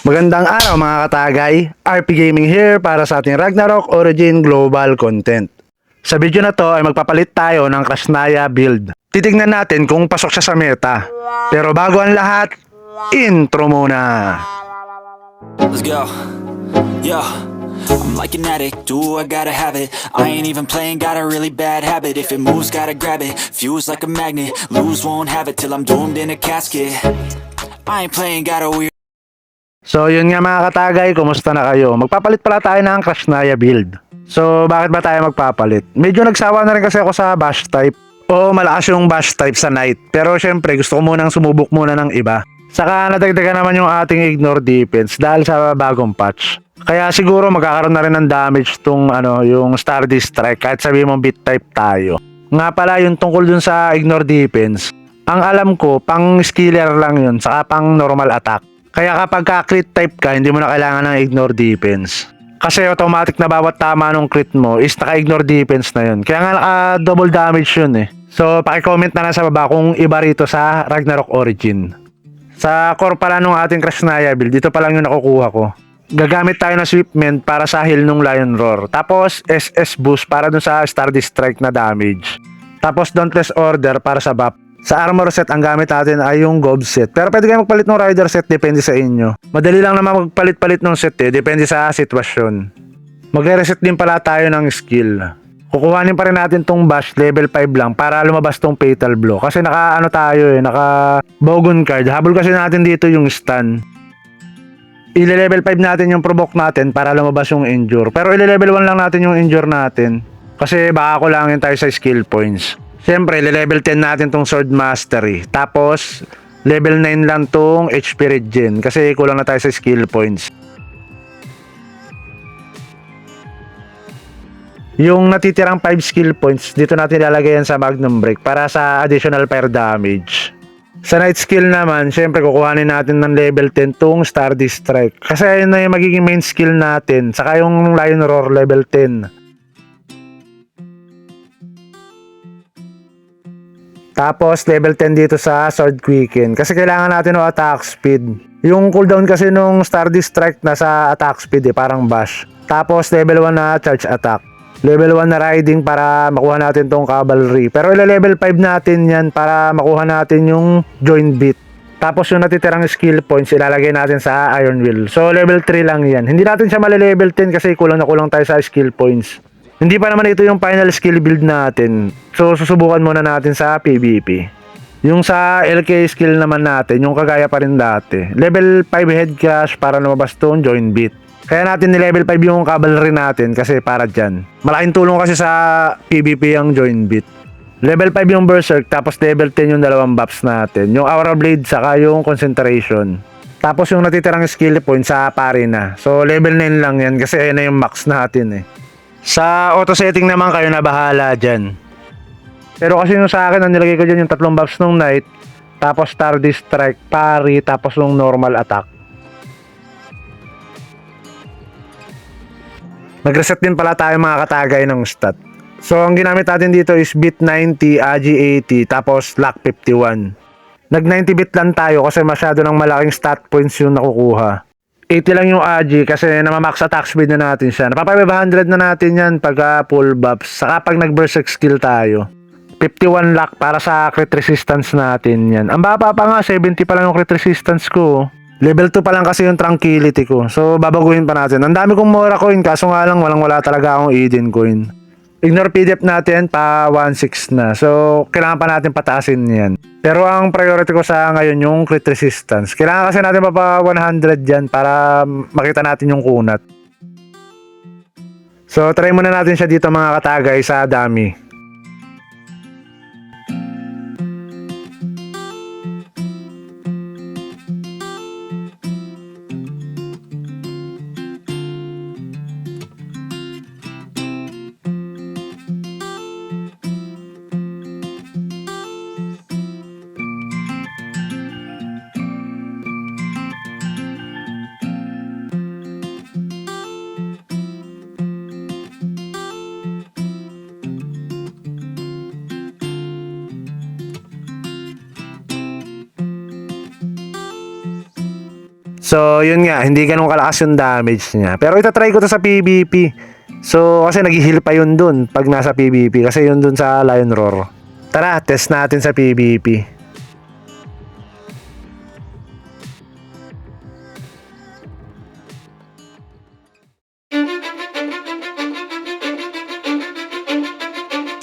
Magandang araw mga katagay, RP Gaming here para sa ating Ragnarok Origin Global Content. Sa video na to ay magpapalit tayo ng Krasnaya build. Titignan natin kung pasok siya sa meta. Pero bago ang lahat, intro muna! Let's go. Yo, I'm like an addict, do I gotta have it. I ain't even playing, got a really bad habit. If it moves, gotta grab it, fuse like a magnet. Lose, won't have it till I'm doomed in a casket. I ain't playing, got a weird. So yun nga mga katagay, kumusta na kayo? Magpapalit pala tayo ng Krasnaya build. So bakit ba tayo magpapalit? Medyo nagsawa na rin kasi ako sa bash type. Oo, malakas yung bash type sa knight. Pero syempre gusto ko munang sumubok muna ng iba. Saka nadagdagan naman yung ating ignore defense dahil sa bagong patch. Kaya siguro magkakaroon na rin ng damage tong yung Stardust Strike kahit sabihin mong bit type tayo. Nga pala yung tungkol dun sa ignore defense. Ang alam ko, pang skiller lang yun, saka pang normal attack. Kaya kapag ka-crit type ka, hindi mo na kailangan ng ignore defense. Kasi automatic na bawat tama ng crit mo is naka-ignore defense na yun. Kaya nga double damage yun eh. So paki-comment na lang sa baba kung iba rito sa Ragnarok Origin. Sa core pala nung ating Krasnaya build, dito pa lang yung nakukuha ko. Gagamit tayo ng Swiftment para sa heal nung Lion Roar. Tapos SS boost para dun sa Stardust Strike na damage. Tapos Dauntless Order para sa buff. Sa armor set, ang gamit natin ay yung Gov set. Pero pwede kayo magpalit ng rider set, depende sa inyo. Madali lang naman magpalit-palit ng set depende sa sitwasyon. Magre-reset din pala tayo ng skill. Kukuhanin pa rin natin tong bash, level 5 lang, para lumabas tong fatal blow. Kasi naka naka Bogon card. Habol kasi natin dito yung stun. Ile-level 5 natin yung provoke natin para lumabas yung injure. Pero ile-level 1 lang natin yung injure natin. Kasi baka kulangin tayo sa skill points. Siyempre, level 10 natin tong Sword Mastery. Tapos, level 9 lang tong HP Regen. Kasi kulang na tayo sa skill points. Yung natitirang 5 skill points, dito natin ilalagay yan sa Magnum Break para sa additional fire damage. Sa Night skill naman, siyempre kukuhanin natin ng level 10 tong Stardust Strike. Kasi ayun na yung magiging main skill natin. Saka yung Lion Roar level 10. Tapos level 10 dito sa Sword Quicken kasi kailangan natin ng attack speed. Yung cooldown kasi nung Stardust Strike nasa attack speed parang bash. Tapos level 1 na charge attack. Level 1 na riding para makuha natin tong cavalry. Pero level 5 natin yan para makuha natin yung joint beat. Tapos yung natitirang skill points ilalagay natin sa Iron Will. So level 3 lang yan. Hindi natin siya mali-level 10 kasi kulang na kulang tayo sa skill points. Hindi pa naman ito yung final skill build natin. So susubukan muna natin sa PvP. Yung sa LK skill naman natin, yung kagaya pa rin dati. Level 5 head crash para lumabas tong joint beat. Kaya natin ni-level 5 yung cavalry natin kasi para dyan. Malaking tulong kasi sa PvP ang joint beat. Level 5 yung berserk tapos level 10 yung dalawang buffs natin. Yung aura blade saka yung concentration. Tapos yung natitirang skill point sa pari na. So level 9 lang yan kasi ayun na yung max natin eh. Sa auto setting naman kayo na bahala dyan. Pero kasi yung sa akin, ang nilagay ko dyan yung tatlong buffs nung night, tapos Stardust Strike, parry, tapos yung normal attack. Nag-reset din pala tayo mga katagay ng stat. So ang ginamit natin dito is bit 90, AG 80, tapos lock 51. Nag 90 bit lang tayo kasi masyado ng malaking stat points yung nakukuha. 80 lang yung AG kasi namamax attack speed na natin siya. Napapa 500 na natin yan pag full buffs. Saka pag nag-berserk skill tayo. 51 lock para sa crit resistance natin yan. Ang baba pa nga, 70 pa lang yung crit resistance ko. Level 2 pa lang kasi yung tranquility ko. So babaguhin pa natin. Ang dami kong mora coin kaso nga lang wala talaga akong Eden coin. Ignore PDF natin pa 1.6 na. So kailangan pa natin pataasin yan. Pero ang priority ko sa ngayon yung crit resistance. Kailangan kasi natin pa 100 dyan para makita natin yung kunat. So try muna natin siya dito mga katagay sa dami. So, yun nga, hindi ganun kalakas yung damage niya. Pero itatry ko to sa PvP. So, kasi nag-heal pa yun dun pag nasa PvP. Kasi yun dun sa Lion Roar. Tara, test natin sa PvP.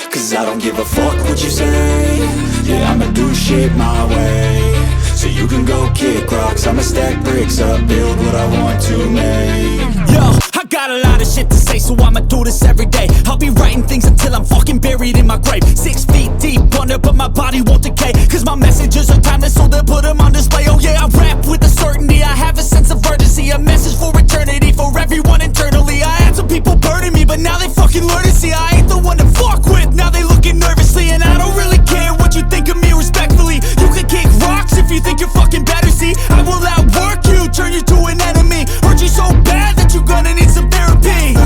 Cause I don't give a fuck what you say. Yeah, I'ma do shit my way. So you can go kick rocks, I'ma stack bricks up, build what I want to make. Yo, I got a lot of shit to say, so I'ma do this every day. I'll be writing things until I'm fucking buried in my grave. 6 feet deep under, but my body won't decay. Cause my messages are timeless, so they'll put them on display. Oh yeah, I rap with a certainty, I have a sense of urgency. A message for eternity, for everyone internally. I had some people burning me, but now they fucking learn to see I ain't the one to fuck with. Now they looking nervously, and I don't really care what you think of me respectfully. You can kick rocks if you think you're fucking better, see I will outwork you, turn you to an enemy. Hurt you so bad that you're gonna need some therapy.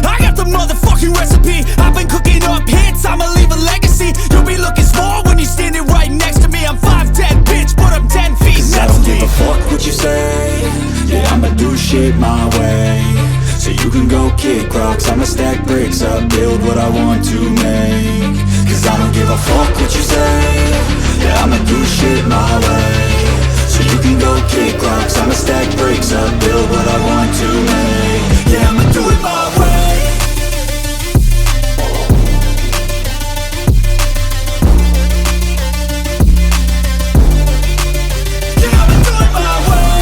I got the motherfucking recipe, I've been cooking up hits, I'ma leave a legacy. You'll be looking small when you're standing right next to me. I'm 5'10", bitch, but I'm 10 feet. Cause I don't give a fuck what you say. Yeah, I'ma do shit my way. So you can go kick rocks, I'ma stack bricks up, build what I want to make. Cause I don't give a fuck what you say. Yeah, I'ma do shit my way. So you can go kick rocks, I'ma stack bricks up, build what I want to make. Yeah, I'ma do it my way. Yeah, I'ma do it my way.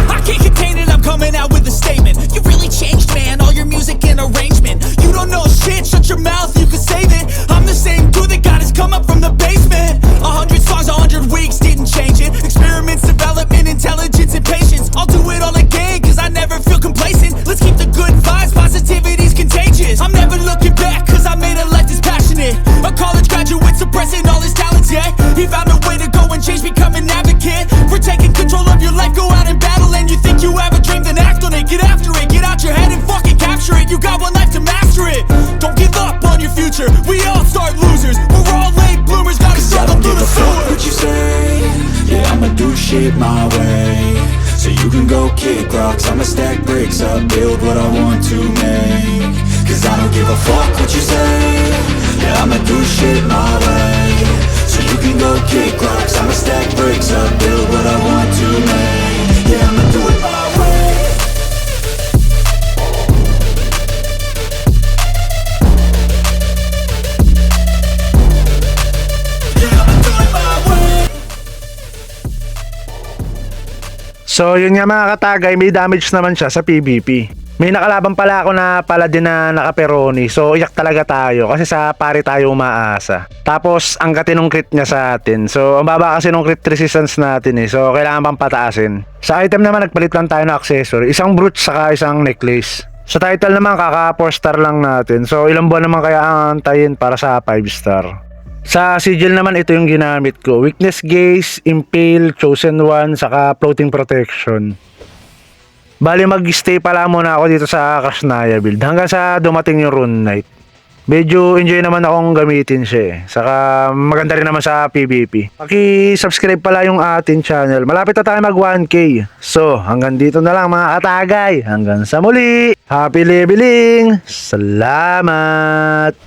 I can't contain it, I'm coming out with a statement. You really changed, man, all your music and arrangement. You don't know shit, shut your mouth, you can save it. I'm the same dude that got his come up from the basement. 100 songs, 100 weeks, didn't change it. Experiments, development, intelligence, and patience. I'll do it all again, cause I never feel complacent. Let's keep the good vibes, positivity's contagious. I'm never looking back, cause I made a life that's passionate. A college graduate suppressing all his talents, yeah. He found a way to go and change, become an advocate. For taking control of your life, go out and battle. And you think you have a dream, then act on it. Get after it, get out your head and fucking capture it. You got one life to master it. Don't give up on your future, we all start losers. We're all late bloomers, gotta struggle through the sewer. What you say? Yeah, I'ma do shit my way. So you can go kick rocks, I'ma stack bricks up, build what I want to make. Cause I don't give a fuck what you say. Yeah, I'ma do shit my way. So you can go kick rocks, I'ma stack bricks up, build what I want to make. Yeah, I'ma do it my way. Yeah, I'ma do it my way. So, yun nga mga katagay, may damage naman siya sa PvP. May nakalaban pala ako na paladin na nakaperoni. So, iyak talaga tayo kasi sa pare tayo umaasa. Tapos, ang katinong crit niya sa atin. So, ang baba kasi nung crit resistance natin eh. So, kailangan pang pataasin. Sa item naman, nagpalit lang tayo ng accessory. Isang brooch saka isang necklace. Sa title naman, kaka 4 star lang natin. So, ilang buwan naman kaya aantayin para sa 5 star. Sa sigil naman, ito yung ginamit ko. Weakness Gaze, Impale, Chosen One, saka Floating Protection. Bali, mag-stay pala muna ako dito sa Krasnaya build hanggang sa dumating yung Rune Knight. Medyo enjoy naman akong gamitin siya eh. Saka maganda rin naman sa PvP. Paki-subscribe pala yung ating channel. Malapit na tayo mag 1K. So, hanggang dito na lang mga katagay. Hanggang sa muli. Happy leveling! Salamat!